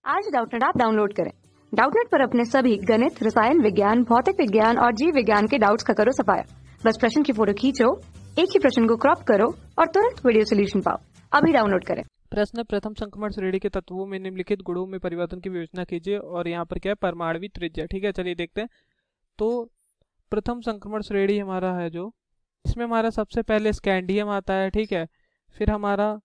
आज Doubtnut app download करें। Doubtnut पर अपने सभी गणित, रसायन विज्ञान, भौतिक विज्ञान और जीव विज्ञान के डाउट्स का करो सफाया। बस प्रश्न की फोटो खींचो, एक ही प्रश्न को क्रॉप करो और तुरंत वीडियो सोल्यूशन पाओ। अभी डाउनलोड करें। प्रश्न प्रथम संक्रमण श्रेणी के तत्वों में निम्नलिखित गुणों में परिवर्तन की विवेचना कीजिए। और यहाँ पर क्या है, परमाणु त्रिज्या। ठीक है, चलिए देखते हैं। तो प्रथम संक्रमण श्रेणी हमारा है जो, इसमें हमारा सबसे पहले स्कैंडियम आता है। ठीक है, फिर हमारा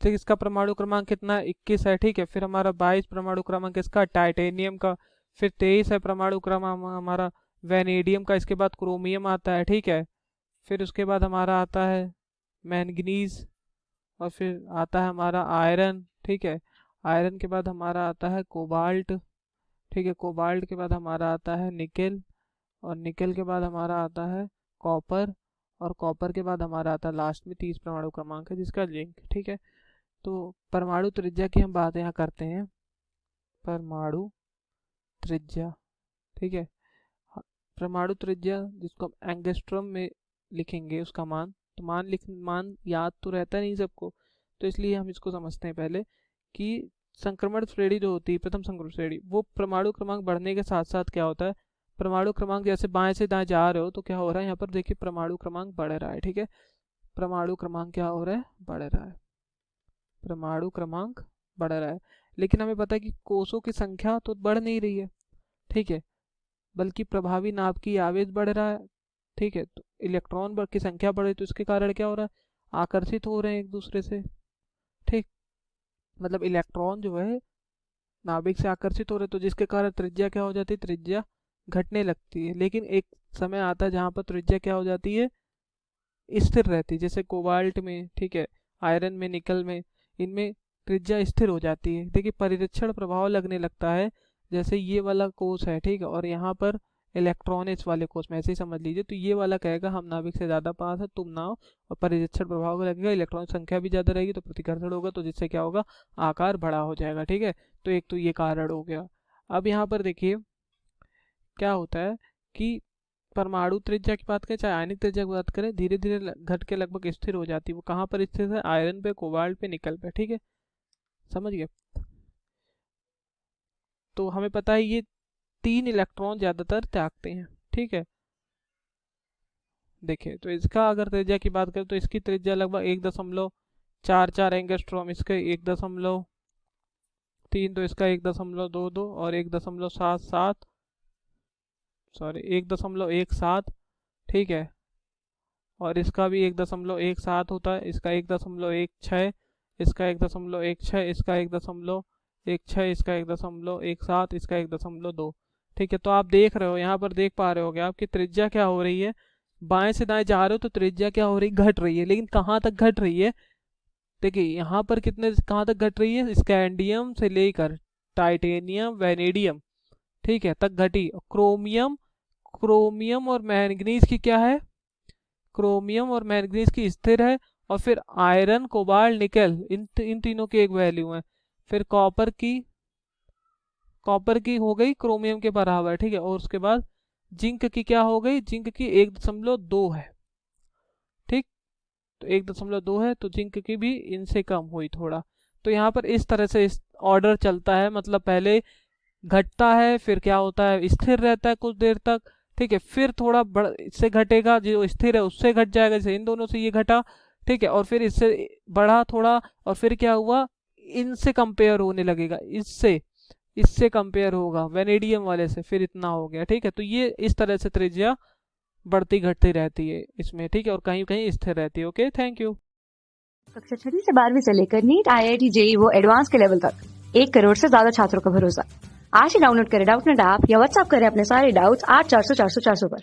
इसका परमाणु क्रमांक कितना है, 21 है। ठीक है, फिर हमारा 22 परमाणु क्रमांक इसका टाइटेनियम का, फिर 23 है परमाणु क्रमांक हमारा वेनेडियम का। इसके बाद क्रोमियम आता है। ठीक है, फिर उसके बाद हमारा आता है मैंगनीज, और फिर आता है हमारा आयरन। ठीक है, आयरन के बाद हमारा आता है कोबाल्ट। ठीक है, कोबाल्ट के बाद हमारा आता है निकेल, और निकेल के बाद हमारा आता है कॉपर, और कॉपर के बाद हमारा आता है लास्ट में 30 परमाणु क्रमांक है जिसका जिंक। ठीक है, तो परमाणु त्रिज्या की हम बात यहाँ करते हैं। परमाणु त्रिज्या, ठीक है, परमाणु त्रिज्या जिसको हम एंगस्ट्रॉम में लिखेंगे, उसका मान तो मान याद तो रहता नहीं सबको, तो इसलिए हम इसको समझते हैं पहले कि संक्रमण श्रेणी जो होती है, प्रथम संक्रमण श्रेणी, वो परमाणु क्रमांक बढ़ने के साथ साथ क्या होता है, परमाणु क्रमांक जैसे बाएं से दाएं जा रहे हो तो क्या हो रहा है, यहाँ पर देखिए परमाणु क्रमांक बढ़ रहा है। ठीक है, परमाणु क्रमांक क्या हो रहा है, बढ़ रहा है, परमाणु क्रमांक बढ़ रहा है। लेकिन हमें पता है कि कोषों की संख्या तो बढ़ नहीं रही है। ठीक है, बल्कि प्रभावी नाभ की आवेश बढ़ रहा है। ठीक है, तो इलेक्ट्रॉन की संख्या बढ़ रही है, तो इसके कारण क्या हो रहा है, आकर्षित हो रहे हैं एक दूसरे से। ठीक, मतलब इलेक्ट्रॉन जो है नाभिक से आकर्षित हो रहे, तो जिसके कारण त्रिज्या क्या हो जाती है, त्रिज्या घटने लगती है। लेकिन एक समय आता है जहाँ पर त्रिज्या क्या हो जाती है, स्थिर रहती है, जैसे कोबाल्ट में, ठीक है, आयरन में, निकल में, इनमें त्रिज्या स्थिर हो जाती है। देखिए परिरक्षण प्रभाव लगने लगता है, जैसे ये वाला कोष है। ठीक है, और यहाँ पर इलेक्ट्रॉन इस वाले कोष में, ऐसे ही समझ लीजिए। तो ये वाला कहेगा हम नाभिक से ज़्यादा पास है, तुम ना हो, और परिरक्षण प्रभाव लगेगा, इलेक्ट्रॉन संख्या भी ज़्यादा रहेगी तो प्रतिकर्षण होगा, तो जिससे क्या होगा, आकार बड़ा हो जाएगा। ठीक है, तो एक तो ये कारण हो गया। अब यहाँ पर देखिए क्या होता है कि परमाणु त्रिज्या की बात करें चाहे आयनिक त्रिज्या की बात करें, धीरे धीरे घट के लगभग स्थिर हो जाती है। वो कहाँ पर स्थिर है, आयरन पे, कोबाल्ट पे, निकल पे। ठीक है, समझ गए। तो हमें पता है ये 3 इलेक्ट्रॉन ज्यादातर त्यागते हैं। ठीक है, देखिए तो इसका अगर त्रिज्या की बात करें तो इसकी त्रिज्या लगभग 1.44 एंगस्ट्रॉम, इसका 1.3, तो इसका 1.22 और 1.77, सॉरी 1.17। ठीक है, और इसका भी 1.17 होता है, इसका 1.16, इसका 1.16, इसका 1.16, इसका 1.17, इसका 1.2। ठीक है, तो आप देख रहे हो, यहाँ पर देख पा रहे होगे आपकी त्रिज्या क्या हो रही है, बाएं से दाएं जा रहे हो तो त्रिज्या क्या हो रही, घट रही है। लेकिन कहाँ तक घट रही है, देखिए यहाँ पर कहाँ तक घट रही है, स्कैंडियम से लेकर टाइटेनियम, वेनेडियम, ठीक है, तक घटी। क्रोमियम और मैंगनीज की क्या है, क्रोमियम और मैंगनीज की स्थिर है, और फिर आयरन, कोबाल्ट, निकेल, इन तीनों की एक वैल्यू है। फिर कॉपर की हो गई क्रोमियम के बराबर। ठीक है, और उसके बाद जिंक की क्या हो गई, जिंक की 1.2 है। ठीक, तो 1.2 है, तो जिंक की भी इनसे कम हुई थोड़ा। तो यहाँ पर इस तरह से ऑर्डर चलता है, मतलब पहले घटता है, फिर क्या होता है, स्थिर रहता है कुछ देर तक। ठीक है, फिर थोड़ा इससे घटेगा, जो स्थिर है उससे घट जाएगा, जैसे इन दोनों से ये घटा। ठीक है, और फिर इससे बढ़ा थोड़ा, और फिर क्या हुआ, इनसे कंपेयर होने लगेगा, इससे कंपेयर होगा वेनेडियम वाले से, फिर इतना हो गया। ठीक है, तो ये इस तरह से त्रिज्या बढ़ती घटती रहती है इसमें। ठीक है, और कहीं कहीं स्थिर रहती है। Okay, thank you. कक्षा 6 से 12वीं से लेकर नीट, IIT, JEE वो एडवांस के लेवल तक 1 करोड़ से ज्यादा छात्रों का भरोसा। आज ही डाउनलोड करें डाउटनेट ऐप या व्हाट्सएप करें अपने सारे डाउट्स 8400 400 400 पर।